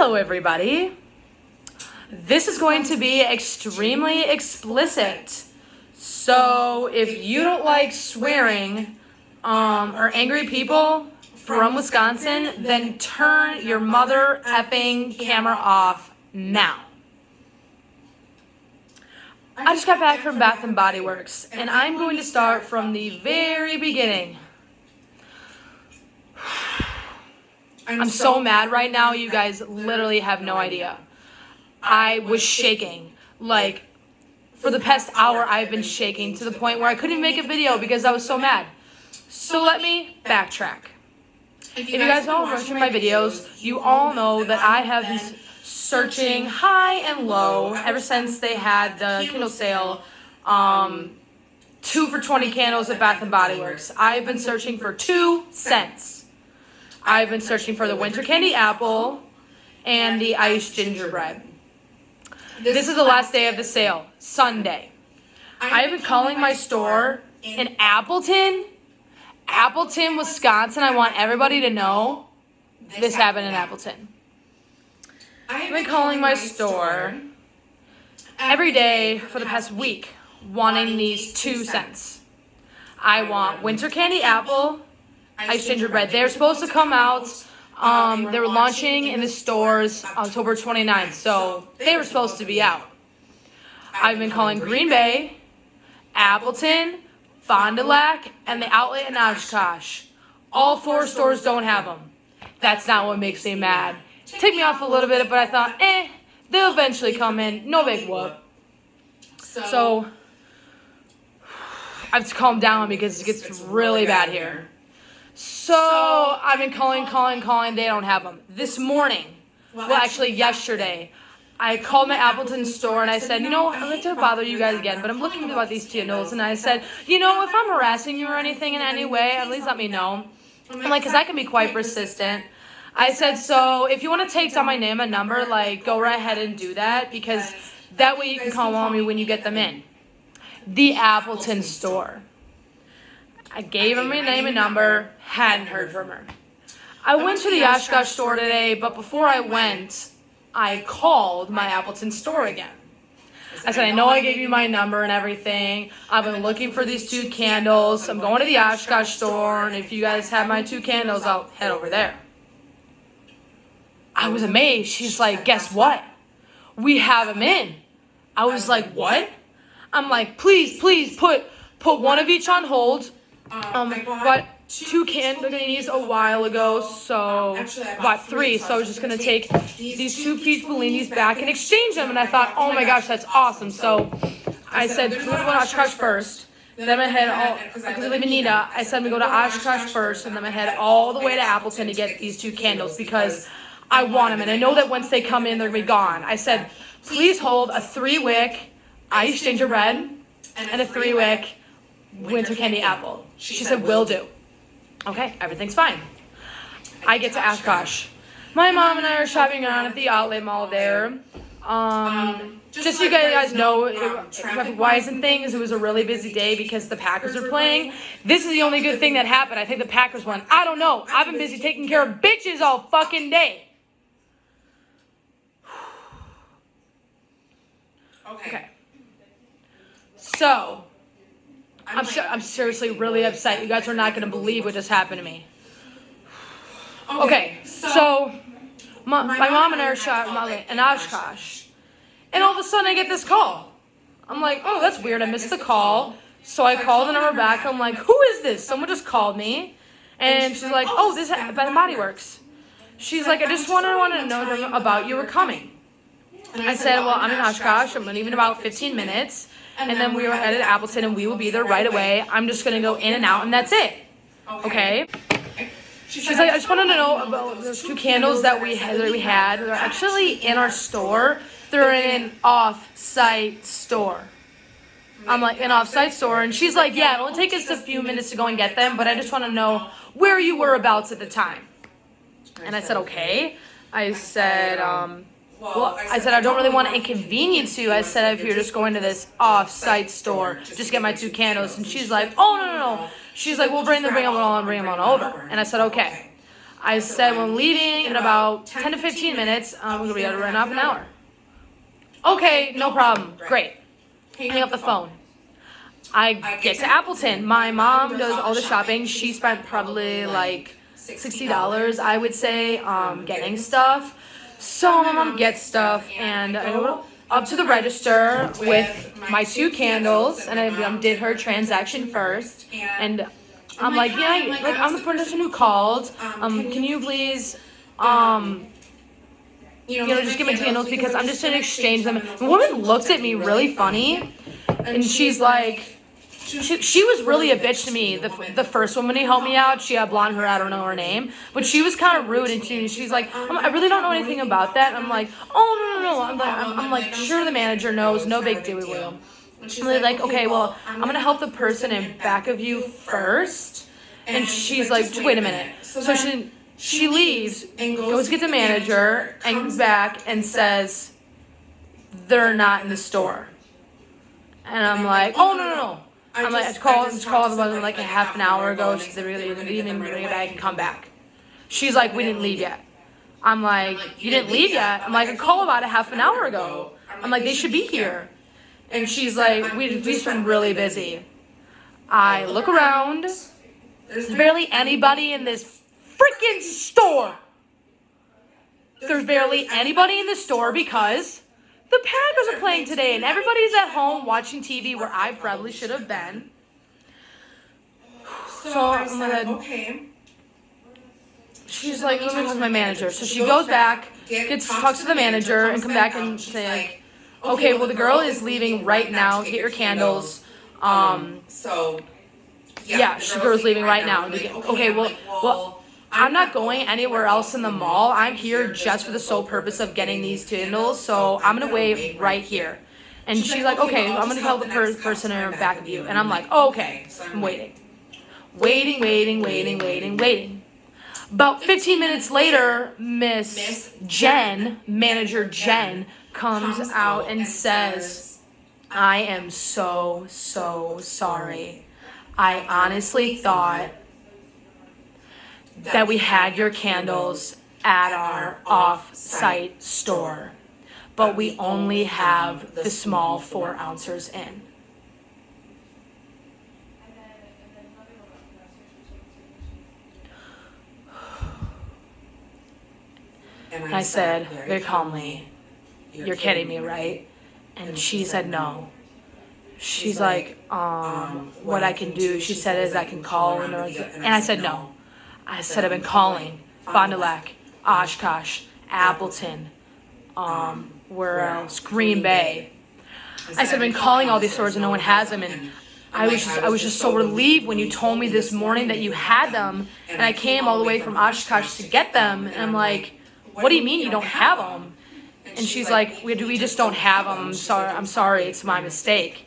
Hello everybody. This is going to be extremely explicit. So if you don't like swearing or angry people from Wisconsin, then turn your mother effing camera off now. I just got back from Bath and Body Works and I'm going to start from the very beginning. I'm so mad right now, you guys literally have no idea. I was shaking. Like, for the past hour, I've been shaking to the point where I couldn't even make a video because I was so mad. So let me backtrack. If you guys know I'm watching my videos, you all know that I have been searching high and low ever since they had the Kindle sale, 2 for $20 candles at Bath and Body Works. I've been searching for 2 cents. I've been searching for the winter candy apple and the iced gingerbread. This is the last day of the sale, Sunday. I've been calling my store in Appleton, Wisconsin. I want everybody to know this happened in Appleton. I've been calling my store every day for the past week, wanting these 2 cents. I want winter candy apple, iced gingerbread. They're supposed to come out. They were launching in the stores October 29th, so they were supposed to be out. I've been calling Green Bay, Appleton, Fond du Lac, and the outlet in Oshkosh. All 4 stores don't have them. That's not what makes me mad. Ticked me off a little bit, but I thought, they'll eventually come in. No big whoop. So I have to calm down because it gets really bad here. So I've been calling. They don't have them. This morning, well, actually yesterday, I called my Appleton store and I said, I'd like to bother you guys again, but I'm looking about these candles. And I said, if I'm harassing you or anything in any way, at least let me know. I'm like, because I can be quite persistent. I said, so if you want to take down my name and number, go right ahead and do that, because that way you can call on me when you get them in. The Appleton store. I gave her my name and number, hadn't heard from her. I went to the Oshkosh store today, but before I went, I called my Appleton store again. I said, I know I gave you my number and everything. I've been looking for these 2 candles. I'm going to the Oshkosh store, and if you guys have my 2 candles, I'll head over there. I was amazed. She's like, guess what? We have them in. I was like, what? I'm like, please put one of each on hold. I bought 2 candies a while ago, so I bought 3. So I was just going to take these 2 peach bellinis back and exchange them. And I thought, oh my gosh, that's awesome. So I said, we go to Oshkosh first. Then I head because I live in Neenah, I said we go to Oshkosh first, and then I head all the way to Appleton to get these 2 candles because I want them. And I know that once they come in, they're going to be gone. I said, please hold a 3-wick iced gingerbread and a 3-wick winter candy apple. She said, will do. Okay, everything's fine. I get to Oshkosh. My mom and I are shopping around at the outlet mall there. Just so you guys know, traffic-wise and things, it was a really busy day because the Packers are playing. This is the only good thing that happened. I think the Packers won. I don't know. I've been busy taking care of bitches all fucking day. Okay. So I'm seriously really upset. You guys are not going to believe what just happened to me. Okay, so my mom and I are shopping in Oshkosh, and all of a sudden I get this call. I'm like, oh, that's weird. I missed the call. So I call the number back. I'm like, who is this? Someone just called me, and she's like, oh, this is Bath and Body Works. She's like, I just wanted to know about you were coming. I said, well, I'm in Oshkosh. I'm leaving in about 15 minutes. And then we were headed to Appleton, and we will be there right away. I'm just going to go in and out, and that's it. Okay? She's like, I just wanted to know about those 2 candles that we had. They're actually in our store. They're in an off-site store. I'm like, an off-site store? And she's like, yeah, it'll take us a few minutes to go and get them, but I just want to know where you were abouts at the time. And I said, okay. I said, I don't really want to inconvenience you. I said, if you're just going to this off-site store, just get my 2 candles. And she's like, oh, no. She's like, we'll bring them on over. And I said, okay. I said, well, I'm leaving in about 10 to 15 minutes. We're going to be out in half an hour. Okay, no problem. Great. Hang up the phone. I get to Appleton. My mom does all the shopping. She spent probably like $60, I would say, getting stuff. So my mom gets stuff, and I go up to the register with my 2 candles, and I did her transaction first. And I'm like, yeah, like I'm the person who called. Can you please, just give me candles because I'm just gonna exchange them. The woman looks at me really funny, and she's like. She was really a bitch to me. The first woman who helped me out, she had blonde hair, I don't know her name, but she was kind of rude, and she's like, I really don't know anything about that. I'm like, oh no. I'm like, sure the manager knows, no big deal. And they're like, okay, well, I'm gonna help the person in back of you first. And she's like, wait a minute. So she leaves and goes to get the manager and comes back and says, they're not in the store. And I'm like, oh no. I'm like, I called them like a half an hour ago. She said, really, didn't even bring it back and come back. She's like, we didn't leave yet. I'm like, you didn't leave yet? I'm like, I called about a half an hour ago. I'm like, they should be here. And she's like, we've just been really busy. I look around. There's barely anybody in this freaking store. There's barely anybody in the store because the Packers are playing today, and everybody's at home watching TV where I probably should have been. So I'm like, okay. She's like, let me talk to my manager. So she goes back, talks to the manager, and come back and say, like, okay, well, the girl is leaving right now. Get your candles. The girl's leaving right now. Okay, well. I'm not going anywhere else in the mall. I'm here just for the sole purpose of getting these candles, so I'm going to wait right here. And she's like, okay, I'm going to tell the person in back of you. And I'm like, oh, okay. So I'm waiting. Waiting. About 15 minutes later, Miss Jen, Manager Jen, comes out and says, I am so sorry. I honestly thought that we had your candles at our off-site store, but we only have the small 4 ounces in. And I said very calmly, you're kidding me, right? And she said no. She's like, what I can do, she said, is I can call, and I said no. I said, I've been calling Fond du Lac, Oshkosh, Appleton, where else? Green Bay. I said, I've been calling all these stores and no one has them. And I was just so relieved when you told me this morning that you had them. And I came all the way from Oshkosh to get them. And I'm like, what do you mean you don't have them? And she's like, we just don't have them. I'm sorry, it's my mistake.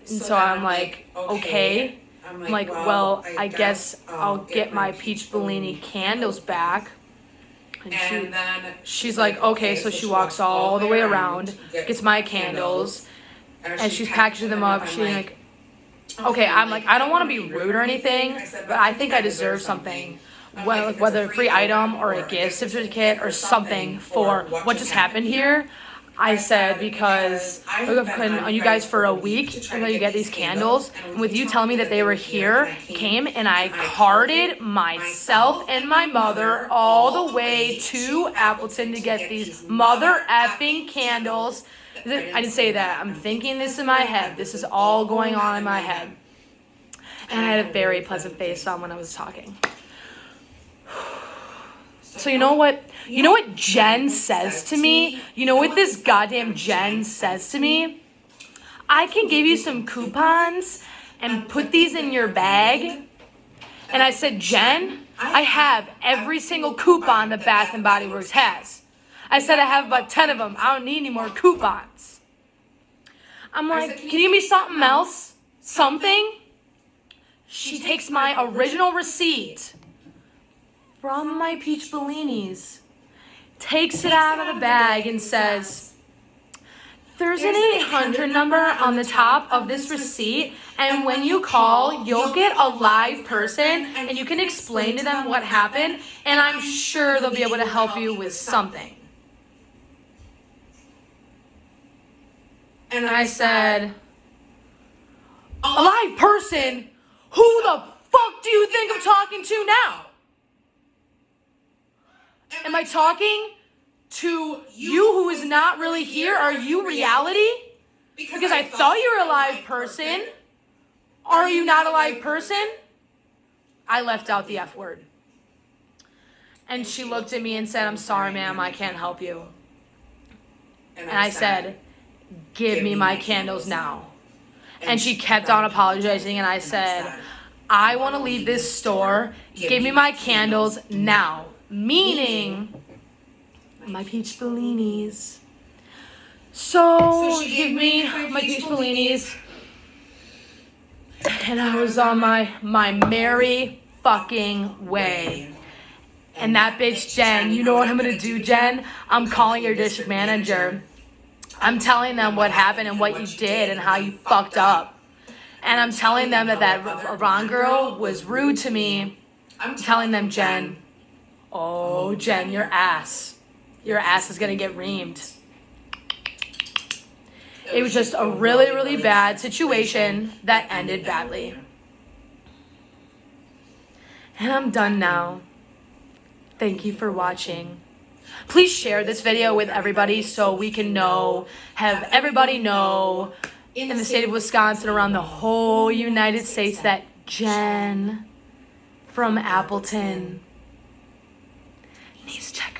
And so I'm like, okay. I'm like, well, I guess I'll get my peach Bellini candles back. And she's like, okay, so she walks all the way around, gets my candles, and she's packaging them up. She's like, okay, I'm like, I don't want to be rude or anything, but I think I deserve something. Well, whether a free item or a gift certificate or something for what just happened here. I said, because I've been on you guys for a week until you get these candles, and with you telling me that they were here, came and I carted myself and my mother all the way to Appleton to get these mother effing candles. I didn't say that. I'm thinking this in my head. This is all going on in my head. And I had a very pleasant face on when I was talking. So you know what Jen says to me? You know what this goddamn Jen says to me? I can give you some coupons and put these in your bag. And I said, Jen, I have every single coupon that Bath & Body Works has. I said I have about 10 of them. I don't need any more coupons. I'm like, can you give me something else? Something? She takes my original receipt from my peach Bellinis, takes it out of the bag and says, There's an 800 number on the top of this receipt, and when you call, you'll get a live person, and you can explain to them what happened, and I'm sure they'll be able to help you with something. And I said, a live person? Who the fuck do you think I'm talking to now? Am I talking to you who is not really here? Are you reality? Because I thought you were a live person. Are you not a live person? I left out the F word. And she looked at me and said, I'm sorry, ma'am, I can't help you. And I said, give me my candles now. And she kept on apologizing, and I said, I want to leave this store. Give me my candles now. Meaning my peach bellinis. So she gave me my peach bellinis, and I was on my merry fucking way. And that bitch Jen, you know what I'm gonna do, Jen? I'm calling your district manager. I'm telling them what happened and what you did and how you fucked up. And I'm telling them that Ron girl was rude to me. I'm telling them, Jen, oh, Jen, your ass is gonna get reamed. It was just a really, really bad situation that ended badly. And I'm done now. Thank you for watching. Please share this video with everybody so we can have everybody know in the state of Wisconsin, around the whole United States, that Jen from Appleton needs to check